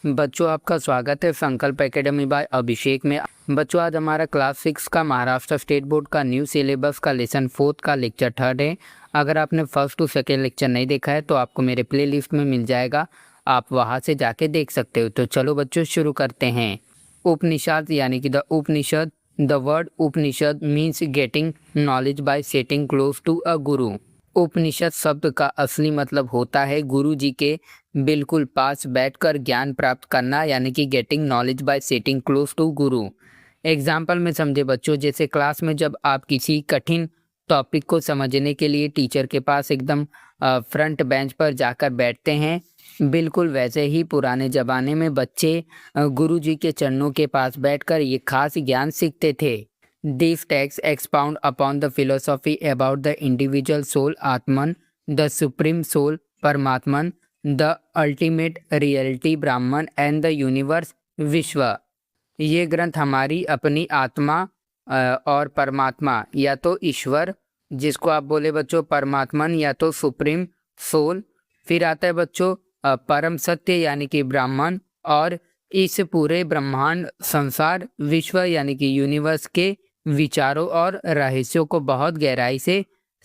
बच्चों आपका स्वागत है संकल्प एकेडमी बाय अभिषेक में। बच्चों आज हमारा क्लास 6 का महाराष्ट्र स्टेट बोर्ड का न्यू सिलेबस का लेसन 4 का लेक्चर 3 है। अगर आपने फर्स्ट टू सेकेंड लेक्चर नहीं देखा है तो आपको मेरे प्लेलिस्ट में मिल जाएगा, आप वहां से जाके देख सकते हो। तो चलो बच्चों शुरू करते हैं। उपनिषद यानी कि the Upanishad. The word Upanishad means getting knowledge by sitting close to a guru. Upanishad शब्द का असली मतलब होता है गुरु जी के बिल्कुल पास बैठकर ज्ञान प्राप्त करना, यानी कि getting knowledge by sitting close to guru. Example में समझे बच्चों, जैसे क्लास में जब आप किसी कठिन टॉपिक को समझने के लिए टीचर के पास एकदम फ्रंट बेंच पर जाकर बैठते हैं, बिल्कुल वैसे ही पुराने ज़माने में बच्चे गुरु जी के चरणों के पास बैठकर ये खास ज्ञान सीखते थे। These texts expound upon the philosophy about the individual soul Atman, the supreme soul Paramatman, the ultimate reality Brahman and the universe विश्व। ये ग्रंथ हमारी अपनी आत्मा और परमात्मा या तो ईश्वर, जिसको आप बोले बच्चों परमात्मन या तो सुप्रीम सोल, फिर आता है बच्चों परम सत्य यानी कि ब्राह्मण, और इस पूरे ब्रह्मांड संसार विश्व यानी कि यूनिवर्स के विचारों और रहस्यों को बहुत गहराई से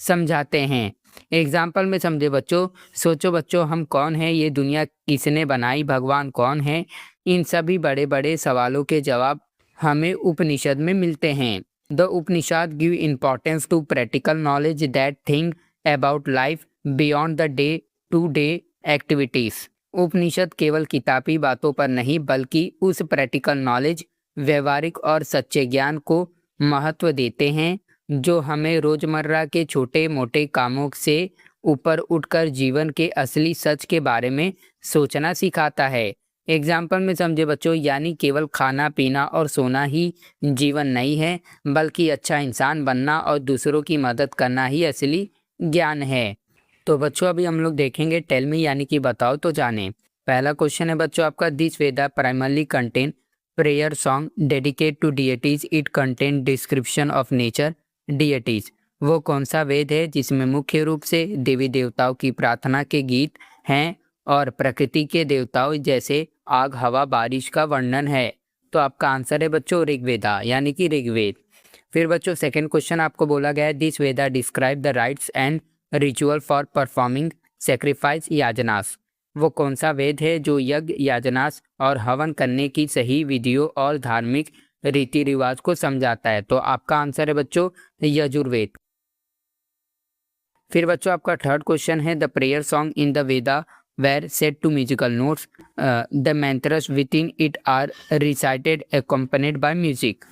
समझाते हैं। एग्जाम्पल में समझे बच्चों, सोचो बच्चों हम कौन हैं, ये दुनिया किसने बनाई, भगवान कौन है, इन सभी बड़े बड़े सवालों के जवाब हमें उपनिषद में मिलते हैं। The Upanishad give importance to practical knowledge that think about life beyond the day to day activities. Upanishad केवल किताबी बातों पर नहीं बल्कि उस प्रैक्टिकल नॉलेज, व्यवहारिक और सच्चे ज्ञान को महत्व देते हैं जो हमें रोजमर्रा के छोटे मोटे कामों से ऊपर उठकर जीवन के असली सच के बारे में सोचना सिखाता है। एग्जाम्पल में समझे बच्चों, यानी केवल खाना पीना और सोना ही जीवन नहीं है, बल्कि अच्छा इंसान बनना और दूसरों की मदद करना ही असली ज्ञान है। तो बच्चों अभी हम लोग देखेंगे टेल मी यानी कि बताओ तो जाने। पहला क्वेश्चन है बच्चों आपका, this Veda primarily contain prayer song dedicated to deities, it contain description of nature deities। वो कौन सा वेद है जिसमें मुख्य रूप से देवी देवताओं की प्रार्थना के गीत हैं और प्रकृति के देवताओं जैसे आग हवा बारिश का वर्णन है। तो आपका आंसर है बच्चों ऋग्वेदा यानी कि ऋग्वेद। फिर बच्चों सेकंड क्वेश्चन आपको बोला गया है, this Veda describe the rites and ritual for performing sacrifice yajnas. वो कौन सा वेद है जो यज्ञ याजनास और हवन करने की सही विधियों और धार्मिक रीति रिवाज को समझाता है। तो आपका आंसर है बच्चों यजुर्वेद। फिर बच्चों आपका थर्ड क्वेश्चन है, the prayer song in the Veda were set to musical notes, the mantras within it are recited accompanied by music.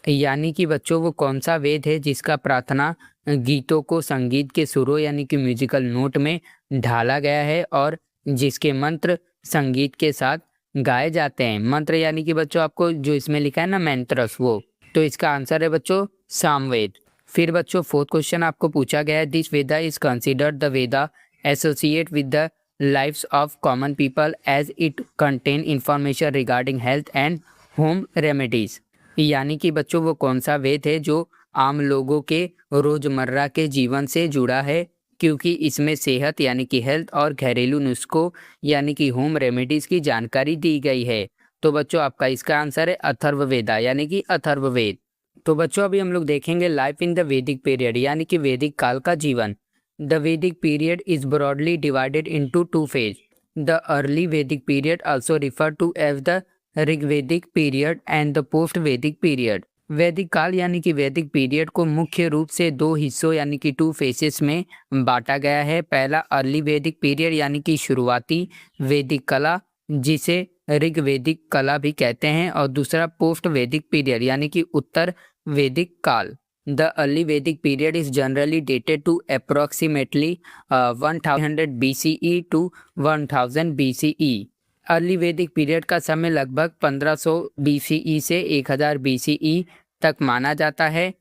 यानी कि बच्चों वो कौन सा वेद है जिसका प्रार्थना गीतों को संगीत के सुरों यानी कि म्यूजिकल नोट में ढाला गया है और जिसके मंत्र संगीत के साथ गाए जाते हैं। मंत्र यानी कि बच्चों आपको जो इसमें लिखा है ना मंत्रस, वो, तो इसका आंसर है बच्चों सामवेद। फिर बच्चों फोर्थ क्वेश्चन आपको पूछा गया है, this Veda is considered the Veda associate with the lives of common people as it contain information regarding health and home remedies. यानी कि बच्चों वो कौन सा वेद है जो आम लोगों के रोजमर्रा के जीवन से जुड़ा है, क्योंकि इसमें सेहत यानी कि हेल्थ और घरेलू नुस्खों यानी कि होम रेमेडीज की जानकारी दी गई है। तो बच्चों आपका इसका आंसर है अथर्ववेदा यानी कि अथर्ववेद। तो बच्चों अभी हम लोग देखेंगे life in the Vedic period यानी कि वैदिक काल का जीवन। The Vedic period is broadly divided into two phase. The early Vedic period also refer to as the Rigvedic period and the post Vedic period. वैदिक काल यानी कि वैदिक पीरियड को मुख्य रूप से दो हिस्सों यानी कि टू फेसेस में बांटा गया है। पहला अर्ली वैदिक पीरियड यानी कि शुरुआती वैदिक कला, जिसे ऋग्वैदिक कला भी कहते हैं, और दूसरा पोस्ट वैदिक पीरियड यानी कि उत्तर वैदिक काल। The early Vedic period is generally dated to approximately 1300 BCE to 1000 BCE। Early Vedic period का समय लगभग 1500 BCE से 1000 BCE तक माना जाता है।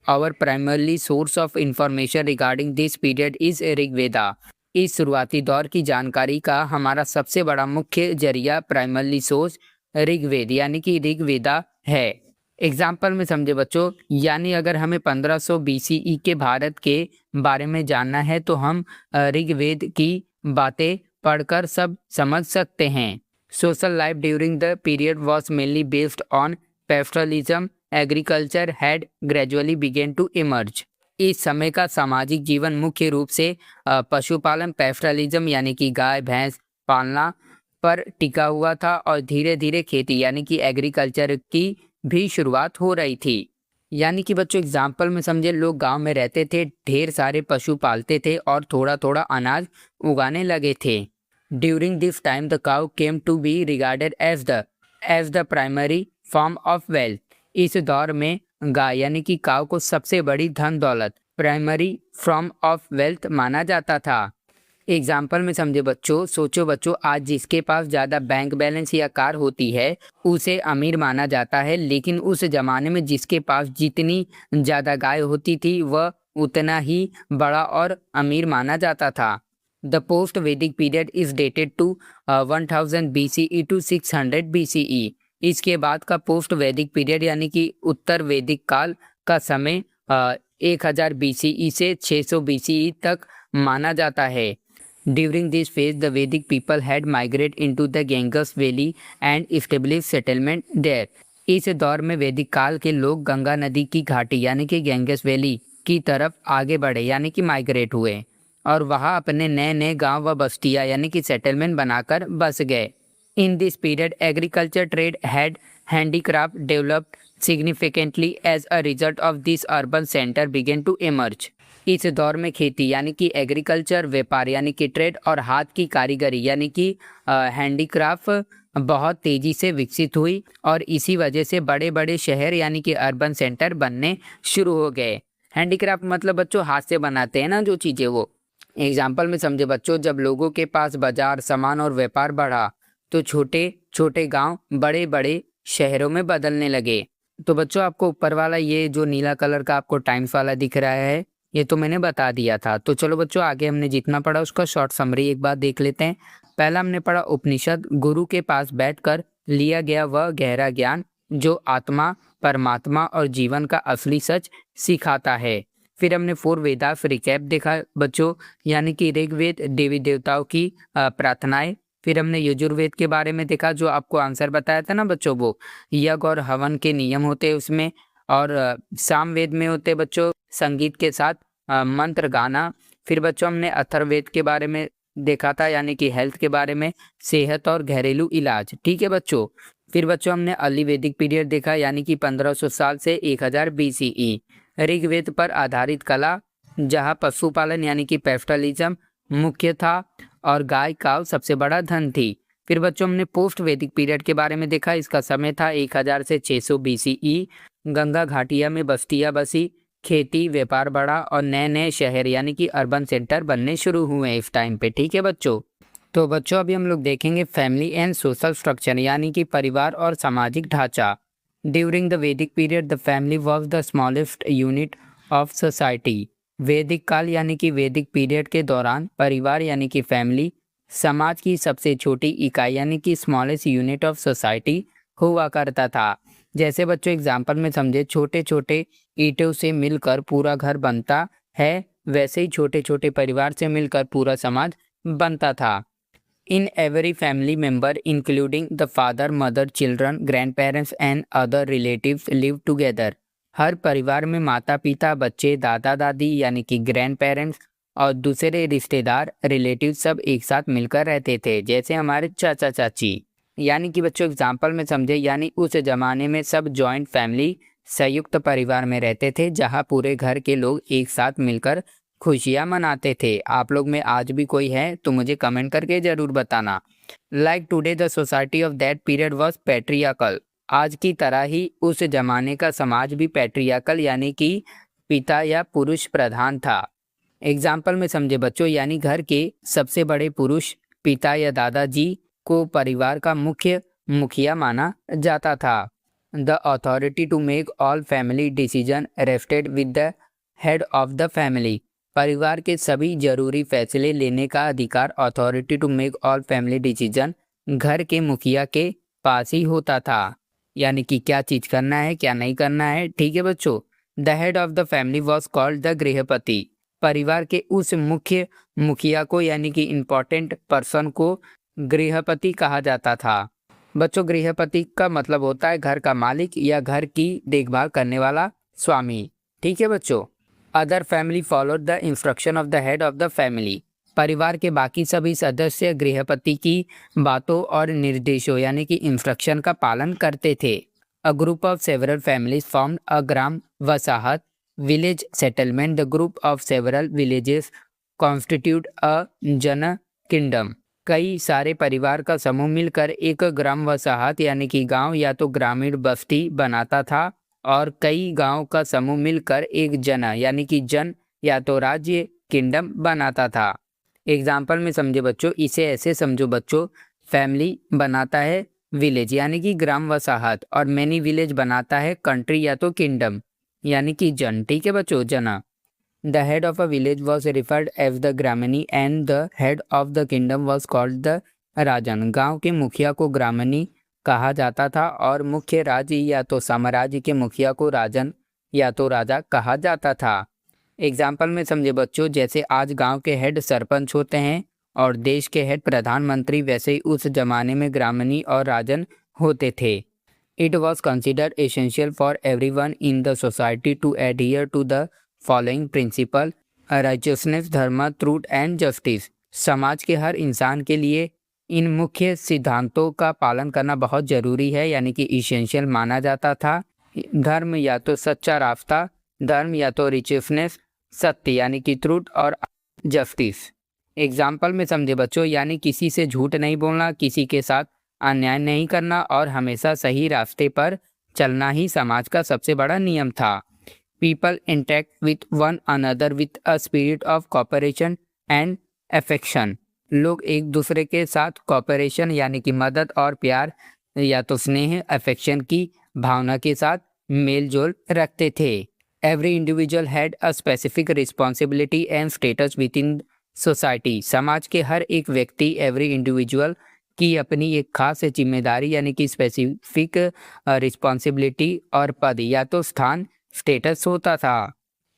Our primarily source of information regarding this period is Rigveda. इस शुरुआती दौर की जानकारी का हमारा सबसे बड़ा मुख्य जरिया प्राइमरली सोर्स ऋग्वेद यानी कि ऋग्वेदा है। एग्जाम्पल में समझे बच्चों, यानी अगर हमें 1500 BCE के भारत के बारे में जानना है तो हम ऋग्वेद की बातें पढ़कर सब समझ सकते हैं। Social life during the period was mainly based on pastoralism. Agriculture had gradually began to emerge. इस समय का सामाजिक जीवन मुख्य रूप से पशुपालन पेस्टरलिज्म यानी कि गाय भैंस पालना पर टिका हुआ था और धीरे धीरे खेती यानी कि एग्रीकल्चर की भी शुरुआत हो रही थी। यानी कि बच्चों एग्जाम्पल में समझे, लोग गांव में रहते थे, ढेर सारे पशु पालते थे और थोड़ा थोड़ा अनाज उगाने लगे थे। During this time the cow came to be regarded as the primary form of wealth. इस दौर में गाय यानी कि काउ को सबसे बड़ी धन दौलत प्राइमरी फॉर्म ऑफ वेल्थ माना जाता था। एग्जाम्पल में समझे बच्चों, सोचो बच्चों, आज जिसके पास ज़्यादा बैंक बैलेंस या कार होती है उसे अमीर माना जाता है, लेकिन उस जमाने में जिसके पास जितनी ज़्यादा गाय होती थी वह उतना ही बड़ा और अमीर माना जाता था। The post Vedic period is dated to 1000 BCE to 600 BCE। इसके बाद का पोस्ट वैदिक पीरियड यानी कि उत्तर वैदिक काल का समय 1000 BCE से 600 BCE तक माना जाता है। During this phase the Vedic people had migrate into the Ganges valley and establish settlement there. इस दौर में वैदिक काल के लोग गंगा नदी की घाटी यानी कि गंगस वैली की तरफ आगे बढ़े यानी कि माइग्रेट हुए और वहाँ अपने नए नए गांव व बस्तियाँ यानी कि सेटलमेंट बनाकर बस गए। In this period agriculture trade had handicraft developed significantly as a result of this urban centre began to emerge. इस दौर में खेती यानी कि एग्रीकल्चर, व्यापार यानी कि ट्रेड और हाथ की कारीगरी यानी कि हैंडीक्राफ्ट बहुत तेजी से विकसित हुई और इसी वजह से बड़े बड़े शहर यानी कि अर्बन सेंटर बनने शुरू हो गए। हैंडीक्राफ्ट मतलब बच्चों हाथ से बनाते हैं ना जो चीज़ें, वो एग्जाम्पल में समझे बच्चों, जब लोगों के पास बाजार, सामान और व्यापार बढ़ा तो छोटे छोटे गांव बड़े बड़े शहरों में बदलने लगे। तो बच्चों आपको ऊपर वाला ये जो नीला कलर का आपको टाइम्स वाला दिख रहा है ये तो मैंने बता दिया था। तो चलो बच्चों आगे हमने जितना पढ़ा उसका शॉर्ट समरी एक बार देख लेते हैं। पहला हमने पढ़ा उपनिषद, गुरु के पास बैठकर लिया गया वह गहरा ज्ञान जो आत्मा, परमात्मा और जीवन का असली सच सिखाता है। फिर हमने 4 वेदास रिकैप देखा बच्चों, यानी कि ऋग्वेद देवी देवताओं की प्रार्थनाएं। फिर हमने यजुर्वेद के बारे में देखा जो आपको आंसर बताया था ना बच्चों, वो यज्ञ और हवन के नियम होते हैं उसमें। और सामवेद में होते बच्चों संगीत के साथ मंत्र गाना। फिर बच्चों हमने अथर्ववेद के बारे में देखा था यानी कि हेल्थ के बारे में, सेहत और घरेलू इलाज। ठीक है बच्चों। फिर बच्चों हमने अर्ली वैदिक पीरियड देखा यानी कि 1500 साल से 1000 BCE। ऋग्वेद पर आधारित कला जहाँ पशुपालन यानी कि पेस्टरलिज्म मुख्य था और गाय काव सबसे बड़ा धन थी। फिर बच्चों हमने पोस्ट वैदिक पीरियड के बारे में देखा, इसका समय था 1000 से 600 BCE। गंगा घाटिया में बस्तियां बसी, खेती व्यापार बढ़ा और नए नए शहर यानी कि अर्बन सेंटर बनने शुरू हुए इस टाइम पे। ठीक है बच्चों। तो बच्चों अभी हम लोग देखेंगे फैमिली एंड सोशल स्ट्रक्चर यानी कि परिवार और सामाजिक ढांचा। During the Vedic period the family was the smallest unit of society. वैदिक काल यानी कि वैदिक पीरियड के दौरान परिवार यानी कि फैमिली समाज की सबसे छोटी इकाई यानी कि स्मॉलेस्ट यूनिट ऑफ सोसाइटी हुआ करता था। जैसे बच्चों एग्जाम्पल में समझे, छोटे छोटे ईंटों से मिलकर पूरा घर बनता है, वैसे ही छोटे छोटे परिवार से मिलकर पूरा समाज बनता था। In every family member including the father, mother, children, grandparents and other relatives live together. हर परिवार में माता पिता, बच्चे, दादा दादी यानी कि ग्रैंड पेरेंट्स और दूसरे रिश्तेदार रिलेटिव सब एक साथ मिलकर रहते थे, जैसे हमारे चाचा चाची। यानी कि बच्चों एग्जाम्पल में समझे, यानी उस जमाने में सब जॉइंट फैमिली संयुक्त परिवार में रहते थे जहाँ पूरे घर के लोग एक साथ मिलकर खुशियाँ मनाते थे। आप लोग में आज भी कोई है तो मुझे कमेंट करके ज़रूर बताना। Like today the society of that period was patriarchal. आज की तरह ही उस जमाने का समाज भी पैट्रियार्कल यानी कि पिता या पुरुष प्रधान था। एग्जाम्पल में समझे बच्चों, यानी घर के सबसे बड़े पुरुष पिता या दादाजी को परिवार का मुख्य मुखिया माना जाता था। The authority to make all family decision rested with the head of the family. परिवार के सभी जरूरी फैसले लेने का अधिकार authority to make all family decision घर के मुखिया के पास ही होता था, यानी कि क्या चीज करना है क्या नहीं करना है। ठीक है बच्चों। The head of the family was called the grihapati. परिवार के उस मुख्य मुखिया को यानी कि इम्पोर्टेंट पर्सन को गृहपति कहा जाता था। बच्चों, गृहपति का मतलब होता है घर का मालिक या घर की देखभाल करने वाला स्वामी। ठीक है बच्चों। Other family followed the instruction of the head of the family. परिवार के बाकी सभी सदस्य गृहपति की बातों और निर्देशों यानी कि इंस्ट्रक्शन का पालन करते थे। A group of several families formed a grama वसाहत village settlement. The group of several villages constitute a jana kingdom. कई सारे परिवार का समूह मिलकर एक ग्राम वसाहत यानी कि गांव या तो ग्रामीण बस्ती बनाता था, और कई गांव का समूह मिलकर एक जन यानी कि जन या तो राज्य किंगडम बनाता था। एग्जाम्पल में समझे बच्चों, इसे ऐसे समझो बच्चों, फैमिली बनाता है विलेज यानी कि ग्राम वसाहत, और मैनी विलेज बनाता है कंट्री या तो किंगडम यानी कि जन। ठीक है बच्चों, jana. The head of a village was referred as the gramani and the head of the kingdom was called the rajan. गांव के मुखिया को ग्रामनी कहा जाता था और मुख्य राज्य या तो साम्राज्य के मुखिया को राजन या तो राजा कहा जाता था। एग्जाम्पल में समझे बच्चों, जैसे आज गांव के हेड सरपंच होते हैं और देश के हेड प्रधानमंत्री, वैसे ही उस जमाने में ग्रामनी और राजन होते थे। It was considered essential for everyone in the society to adhere to the following principle: righteousness, dharma, truth and justice. समाज के हर इंसान के लिए इन मुख्य सिद्धांतों का पालन करना बहुत जरूरी है, यानी कि इसेंशियल माना जाता था। धर्म या तो सच्चा रास्ता, धर्म या तो रिचियसनेस सत्य यानी कि ट्रूथ, और जस्टिस। एग्जाम्पल में समझे बच्चों, यानी किसी से झूठ नहीं बोलना, किसी के साथ अन्याय नहीं करना और हमेशा सही रास्ते पर चलना ही समाज का सबसे बड़ा नियम था। People interact with one another with a spirit of cooperation and affection. लोग एक दूसरे के साथ कॉपरेशन यानी कि मदद और प्यार या तो स्नेह अफेक्शन की भावना के साथ मेल जोल रखते थे। Every individual had a specific responsibility and status with in society. समाज के हर एक व्यक्ति, एवरी इंडिविजुअल, की अपनी एक खास जिम्मेदारी यानी कि स्पेसिफिक रिस्पॉन्सिबिलिटी और पद या तो स्थान स्टेटस होता था।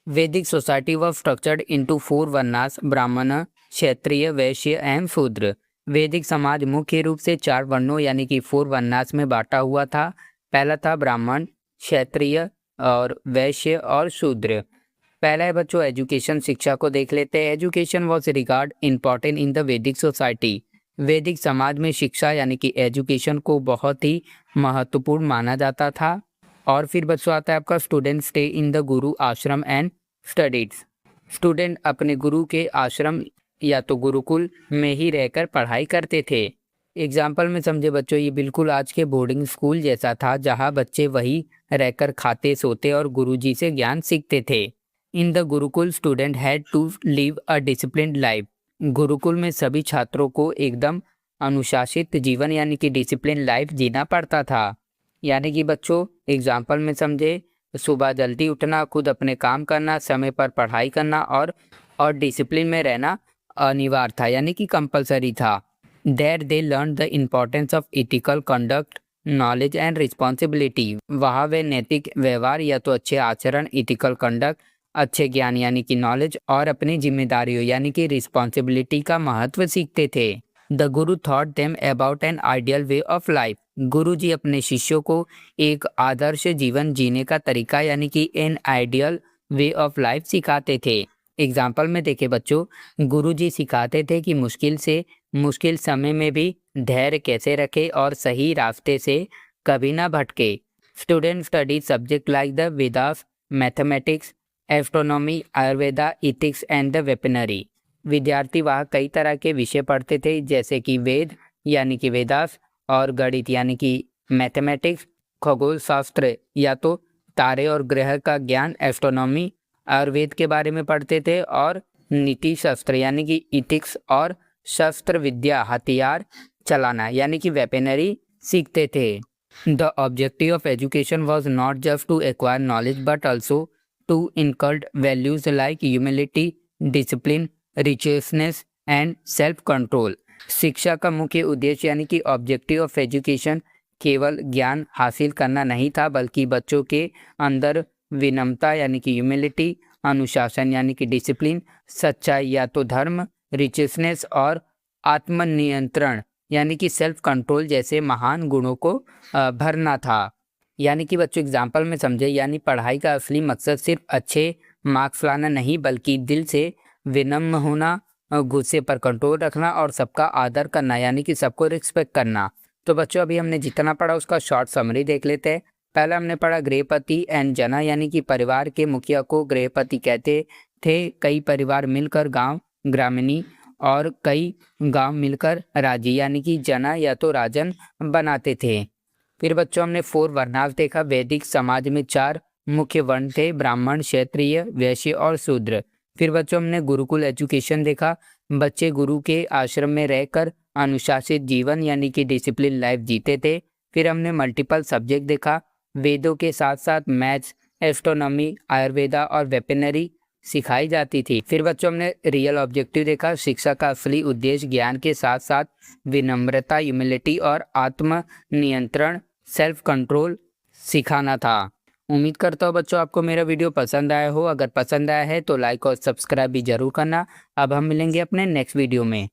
वैदिक society was structured into 4 varnas: ब्राह्मण, क्षत्रिय, वैश्य एवं शूद्र। वैदिक समाज मुख्य रूप से 4 वर्णों यानी कि 4 वर्णास में बांटा हुआ था। पहला था ब्राह्मण, क्षत्रिय और वैश्य और शूद्र। पहला है बच्चों एजुकेशन, शिक्षा को देख लेते हैं। Education was regard important in the वैदिक सोसाइटी। वैदिक समाज में शिक्षा यानी कि एजुकेशन को बहुत ही महत्वपूर्ण माना जाता था। और फिर बच्चों आता है आपका स्टूडेंट स्टे इन द गुरु आश्रम एंड स्टडीज। स्टूडेंट अपने गुरु के आश्रम या तो गुरुकुल में ही रहकर पढ़ाई करते थे। एग्जाम्पल में समझे बच्चों, ये बिल्कुल आज के बोर्डिंग स्कूल जैसा था, जहाँ बच्चे वही रहकर खाते, सोते और गुरुजी से ज्ञान सीखते थे। In the gurukul student had to live a disciplined life. Gurukul में सभी छात्रों को एकदम अनुशासित जीवन यानी कि डिसिप्लिन लाइफ जीना पड़ता था। यानी कि बच्चों एग्जाम्पल में समझे, सुबह जल्दी उठना, खुद अपने काम करना, समय पर पढ़ाई करना और डिसिप्लिन में रहना अनिवार्य था यानी कि कंपलसरी था। There they learn the importance of ethical conduct, knowledge and responsibility. वहाँ वे नैतिक व्यवहार या तो अच्छे आचरण, इथिकल कंडक्ट, अच्छे ज्ञान यानी कि नॉलेज, और अपनी जिम्मेदारियों यानी कि रिस्पॉन्सिबिलिटी का महत्व सीखते थे। The Guru thought them about an ideal way of life. गुरु जी अपने शिष्यों को एक आदर्श जीवन जीने का तरीका यानी कि an ideal way of life सिखाते थे। एग्जाम्पल में देखे बच्चों, गुरु जी सिखाते थे कि मुश्किल से मुश्किल समय में भी धैर्य कैसे रखे और सही रास्ते से कभी ना भटके। Student study subject like the Vedas, mathematics, astronomy, Ayurveda, ethics and the weaponry. विद्यार्थी वहाँ कई तरह के विषय पढ़ते थे, जैसे कि वेद यानी कि वेदास, और गणित यानी कि मैथमेटिक्स, खगोल शास्त्र या तो तारे और ग्रह का ज्ञान एस्ट्रोनॉमी, आयुर्वेद के बारे में पढ़ते थे, और नीति शास्त्र यानी कि इथिक्स और शस्त्र विद्या, हथियार चलाना यानी कि वेपनरी सीखते थे। The objective of education was not just to acquire knowledge but also to inculcate values like humility, discipline, righteousness and self control. शिक्षा का मुख्य उद्देश्य यानी कि ऑब्जेक्टिव ऑफ एजुकेशन केवल ज्ञान हासिल करना नहीं था, बल्कि बच्चों के अंदर विनम्रता यानी कि ह्यूमिलिटी, अनुशासन यानी कि डिसिप्लिन, सच्चाई या तो धर्म, रिचियसनेस और आत्मनियंत्रण यानी कि सेल्फ कंट्रोल जैसे महान गुणों को भरना था। यानी कि बच्चों एग्जाम्पल में समझे, यानी पढ़ाई का असली मकसद सिर्फ अच्छे मार्क्स लाना नहीं, बल्कि दिल से विनम्र होना, गुस्से पर कंट्रोल रखना और सबका आदर करना, यानी कि सबको रिस्पेक्ट करना। तो बच्चों अभी हमने जितना पढ़ा उसका शॉर्ट समरी देख लेते हैं। पहला हमने पढ़ा गृहपति एंड जना, यानी कि परिवार के मुखिया को गृहपति कहते थे। कई परिवार मिलकर गांव ग्रामीणी और कई गांव मिलकर राज्य यानी कि जना या तो राजन बनाते थे। फिर बच्चों हमने 4 वर्णाश्रम देखा। वैदिक समाज में 4 मुख्य वर्ण थे, ब्राह्मण, क्षत्रिय, वैश्य और शूद्र। फिर बच्चों हमने गुरुकुल एजुकेशन देखा। बच्चे गुरु के आश्रम में रहकर अनुशासित जीवन यानी कि डिसिप्लिन लाइफ जीते थे। फिर हमने मल्टीपल सब्जेक्ट देखा। वेदों के साथ साथ मैथ्स, एस्ट्रोनॉमी, आयुर्वेदा और वेटरनरी सिखाई जाती थी। फिर बच्चों हमने रियल ऑब्जेक्टिव देखा। शिक्षा का असली उद्देश्य ज्ञान के साथ साथ विनम्रता, ह्यूमिलिटी और आत्म नियंत्रण, सेल्फ कंट्रोल सिखाना था। उम्मीद करता हूँ बच्चों आपको मेरा वीडियो पसंद आया हो। अगर पसंद आया है तो लाइक और सब्सक्राइब भी जरूर करना। अब हम मिलेंगे अपने नेक्स्ट वीडियो में।